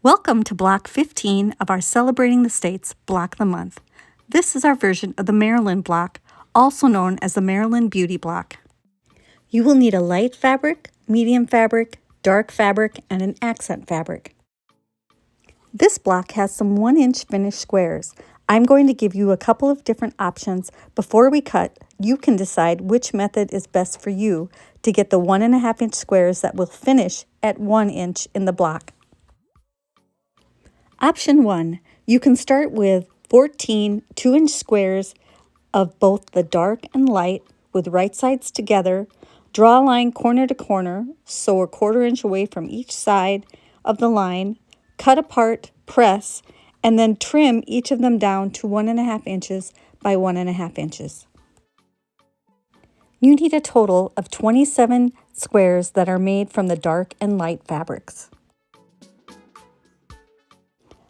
Welcome to Block 15 of our Celebrating the States Block of the Month. This is our version of the Maryland block, also known as the Maryland Beauty Block. You will need a light fabric, medium fabric, dark fabric, and an accent fabric. This block has some 1-inch finished squares. I'm going to give you a couple of different options. Before we cut, you can decide which method is best for you to get the 1.5-inch squares that will finish at 1 inch in the block. Option 1, you can start with 14 2-inch squares of both the dark and light with right sides together. Draw a line corner to corner, sew a 1/4 inch away from each side of the line, cut apart, press, and then trim each of them down to 1.5 inches by 1.5 inches. You need a total of 27 squares that are made from the dark and light fabrics.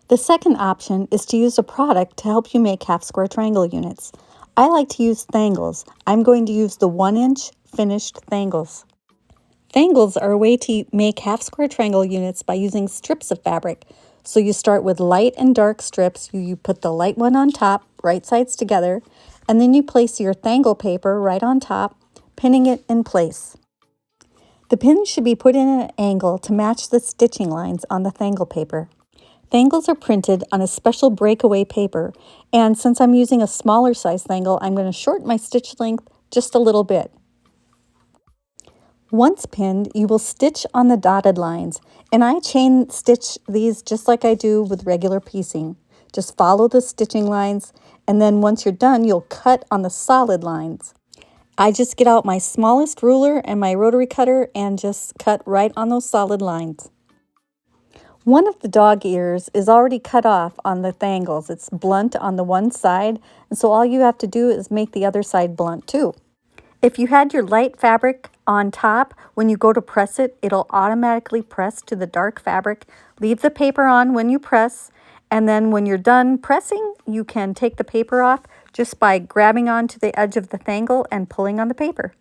The second option is to use a product to help you make half-square triangle units. I like to use thangles. I'm going to use the 1-inch finished thangles. Thangles are a way to make half-square triangle units by using strips of fabric. So you start with light and dark strips. You put the light one on top, right sides together, and then you place your tangle paper right on top, pinning it in place. The pin should be put in an angle to match the stitching lines on the tangle paper. Thangles are printed on a special breakaway paper, and since I'm using a smaller size tangle, I'm going to shorten my stitch length just a little bit. Once pinned, you will stitch on the dotted lines, and I chain stitch these just like I do with regular piecing. Just follow the stitching lines, and then once you're done, you'll cut on the solid lines. I just get out my smallest ruler and my rotary cutter and just cut right on those solid lines. One of the dog ears is already cut off on the thangles. It's blunt on the one side, and so all you have to do is make the other side blunt too. If you had your light fabric on top, when you go to press it, it'll automatically press to the dark fabric. Leave the paper on when you press, and then when you're done pressing, you can take the paper off just by grabbing onto the edge of the tangle and pulling on the paper.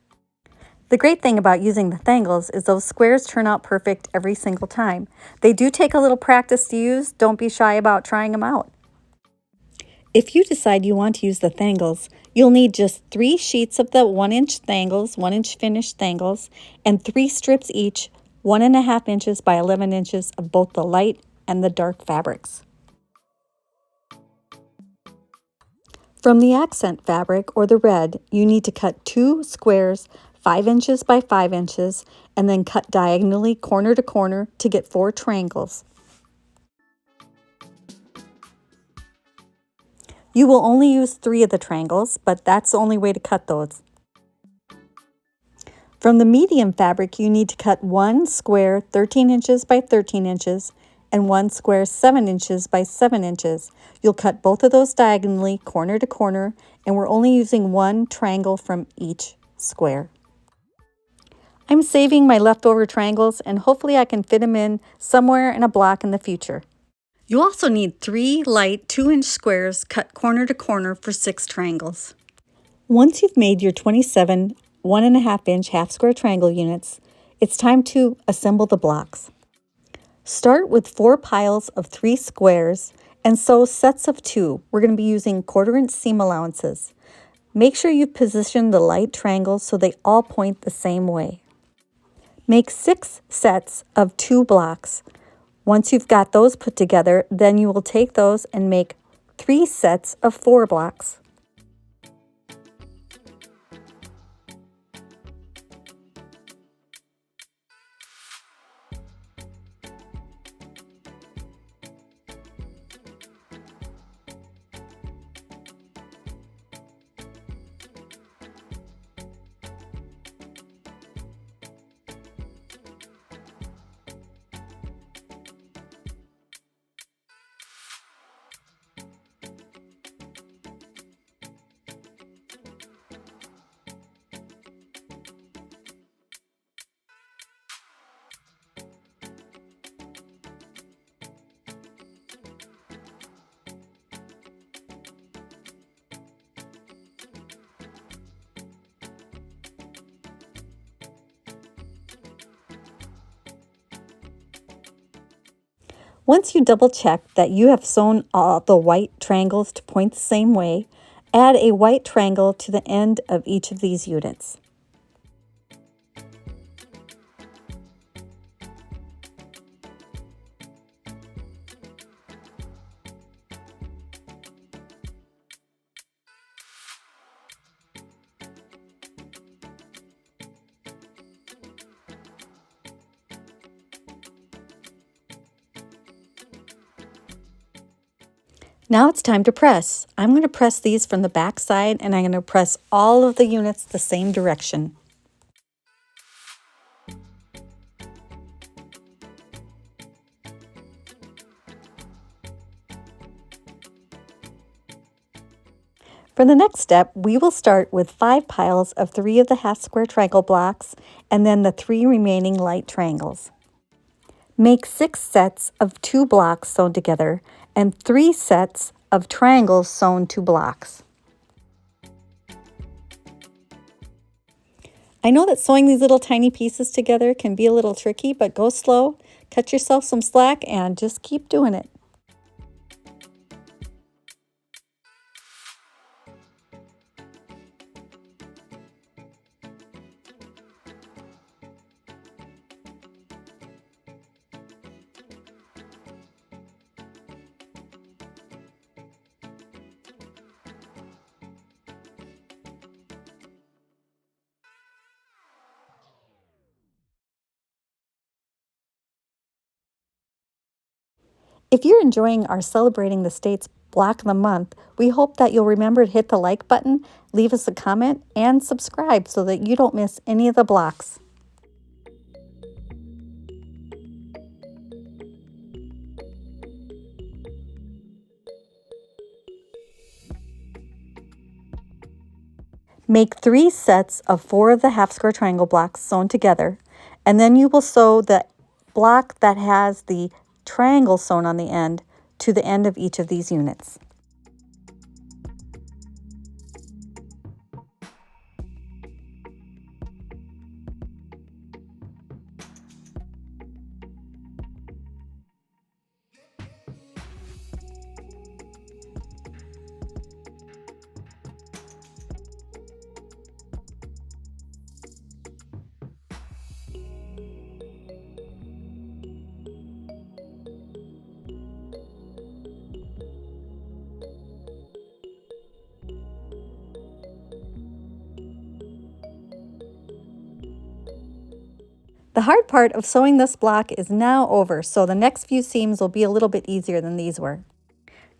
The great thing about using the thangles is those squares turn out perfect every single time. They do take a little practice to use. Don't be shy about trying them out. If you decide you want to use the thangles, you'll need just 3 sheets of the 1-inch thangles, 1-inch finished thangles, and 3 strips each, 1.5 inches by 11 inches of both the light and the dark fabrics. From the accent fabric, or the red, you need to cut 2 squares 5 inches by 5 inches, and then cut diagonally corner to corner to get 4 triangles. You will only use 3 of the triangles, but that's the only way to cut those. From the medium fabric, you need to cut 1 square 13 inches by 13 inches and 1 square 7 inches by 7 inches. You'll cut both of those diagonally corner to corner, and we're only using 1 triangle from each square. I'm saving my leftover triangles, and hopefully I can fit them in somewhere in a block in the future. You also need 3 light 2-inch squares cut corner to corner for 6 triangles. Once you've made your 27 1.5-inch half-square triangle units, it's time to assemble the blocks. Start with 4 piles of 3 squares and sew sets of 2. We're going to be using 1/4 inch seam allowances. Make sure you position the light triangles so they all point the same way. Make 6 sets of 2 blocks. Once you've got those put together, then you will take those and make 3 sets of 4 blocks. Once you double check that you have sewn all the white triangles to point the same way, add a white triangle to the end of each of these units. Now it's time to press. I'm going to press these from the back side, and I'm going to press all of the units the same direction. For the next step, we will start with 5 piles of 3 of the half square triangle blocks and then the 3 remaining light triangles. Make 6 sets of 2 blocks sewn together and 3 sets of triangles sewn to blocks. I know that sewing these little tiny pieces together can be a little tricky, but go slow, cut yourself some slack, and just keep doing it. If you're enjoying our Celebrating the States Block of the Month, we hope that you'll remember to hit the like button, leave us a comment, and subscribe so that you don't miss any of the blocks. Make 3 sets of 4 of the half square triangle blocks sewn together, and then you will sew the block that has the triangle sewn on the end to the end of each of these units. The hard part of sewing this block is now over, so the next few seams will be a little bit easier than these were.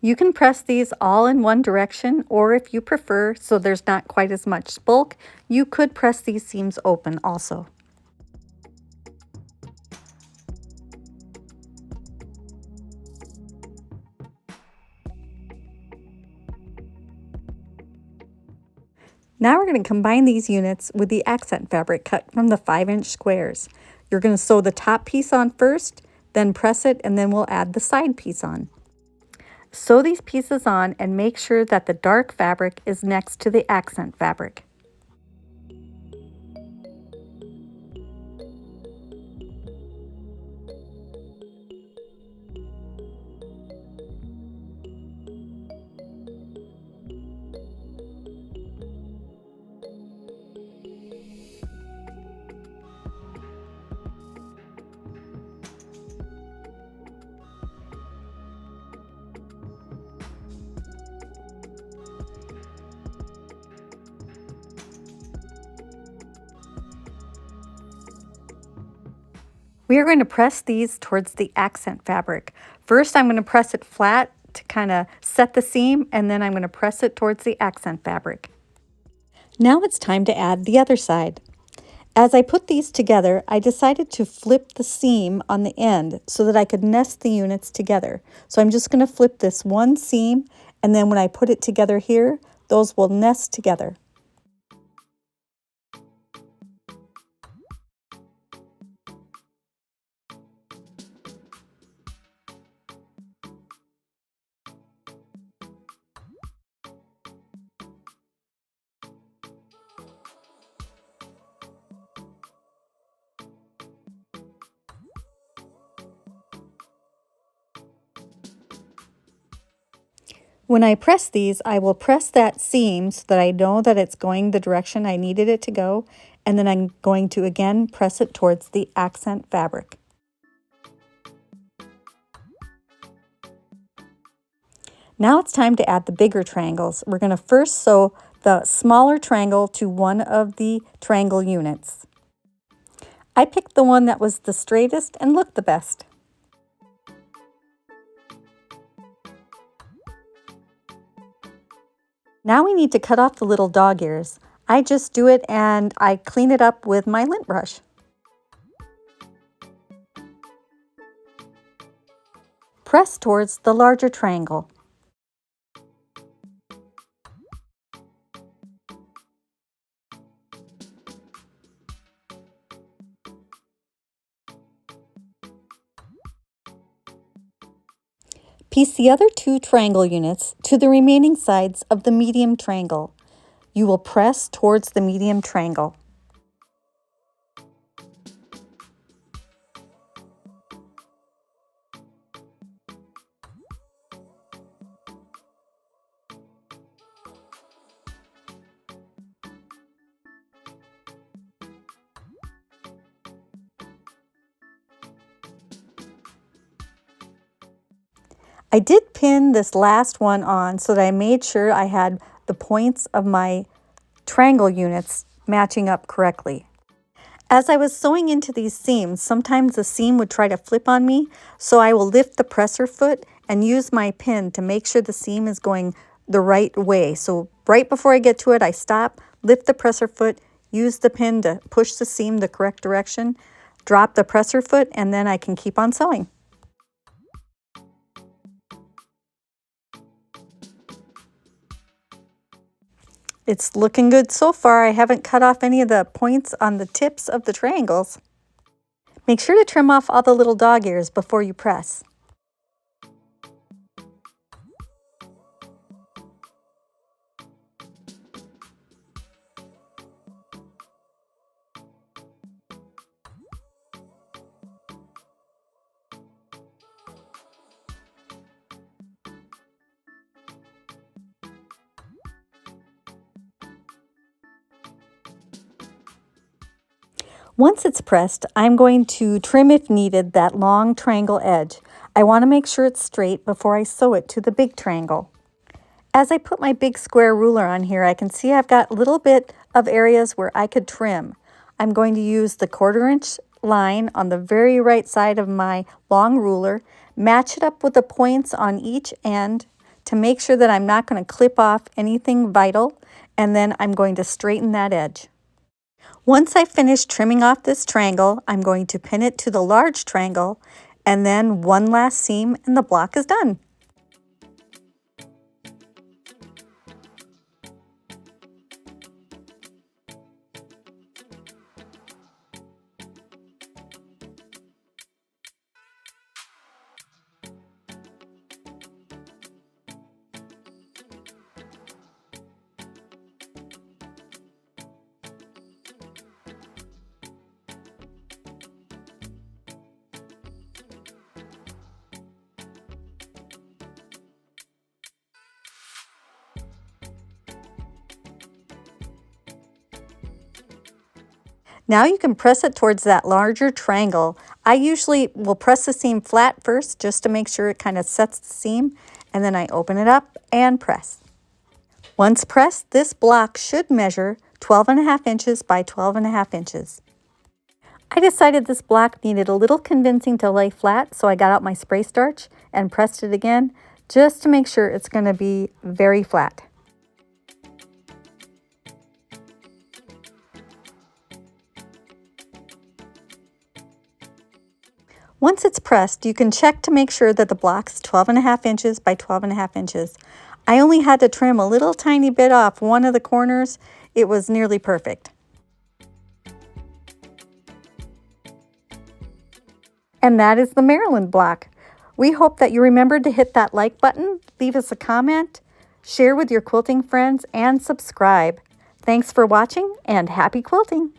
You can press these all in one direction, or if you prefer, so there's not quite as much bulk, you could press these seams open also. Now we're going to combine these units with the accent fabric cut from the 5-inch squares. You're going to sew the top piece on first, then press it, and then we'll add the side piece on. Sew these pieces on and make sure that the dark fabric is next to the accent fabric. We are going to press these towards the accent fabric. First, I'm going to press it flat to kind of set the seam, and then I'm going to press it towards the accent fabric. Now it's time to add the other side. As I put these together, I decided to flip the seam on the end so that I could nest the units together. So I'm just going to flip this one seam, and then when I put it together here, those will nest together. When I press these, I will press that seam so that I know that it's going the direction I needed it to go, and then I'm going to again press it towards the accent fabric. Now it's time to add the bigger triangles. We're going to first sew the smaller triangle to one of the triangle units. I picked the one that was the straightest and looked the best. Now we need to cut off the little dog ears. I just do it and I clean it up with my lint brush. Press towards the larger triangle. Piece the other two triangle units to the remaining sides of the medium triangle. You will press towards the medium triangle. I did pin this last one on so that I made sure I had the points of my triangle units matching up correctly. As I was sewing into these seams, sometimes the seam would try to flip on me, so I will lift the presser foot and use my pin to make sure the seam is going the right way. So right before I get to it, I stop, lift the presser foot, use the pin to push the seam the correct direction, drop the presser foot, and then I can keep on sewing. It's looking good so far. I haven't cut off any of the points on the tips of the triangles. Make sure to trim off all the little dog ears before you press. Once it's pressed, I'm going to trim, if needed, that long triangle edge. I want to make sure it's straight before I sew it to the big triangle. As I put my big square ruler on here, I can see I've got a little bit of areas where I could trim. I'm going to use the 1/4 inch line on the very right side of my long ruler, match it up with the points on each end to make sure that I'm not going to clip off anything vital, and then I'm going to straighten that edge. Once I finish trimming off this triangle, I'm going to pin it to the large triangle, and then one last seam and the block is done. Now you can press it towards that larger triangle. I usually will press the seam flat first just to make sure it kind of sets the seam, and then I open it up and press. Once pressed, this block should measure 12.5 inches by 12.5 inches. I decided this block needed a little convincing to lay flat, so I got out my spray starch and pressed it again just to make sure it's going to be very flat. Once it's pressed, you can check to make sure that the block's 12.5 inches by 12.5 inches. I only had to trim a little tiny bit off one of the corners. It was nearly perfect. And that is the Maryland block. We hope that you remembered to hit that like button, leave us a comment, share with your quilting friends, and subscribe. Thanks for watching, and happy quilting!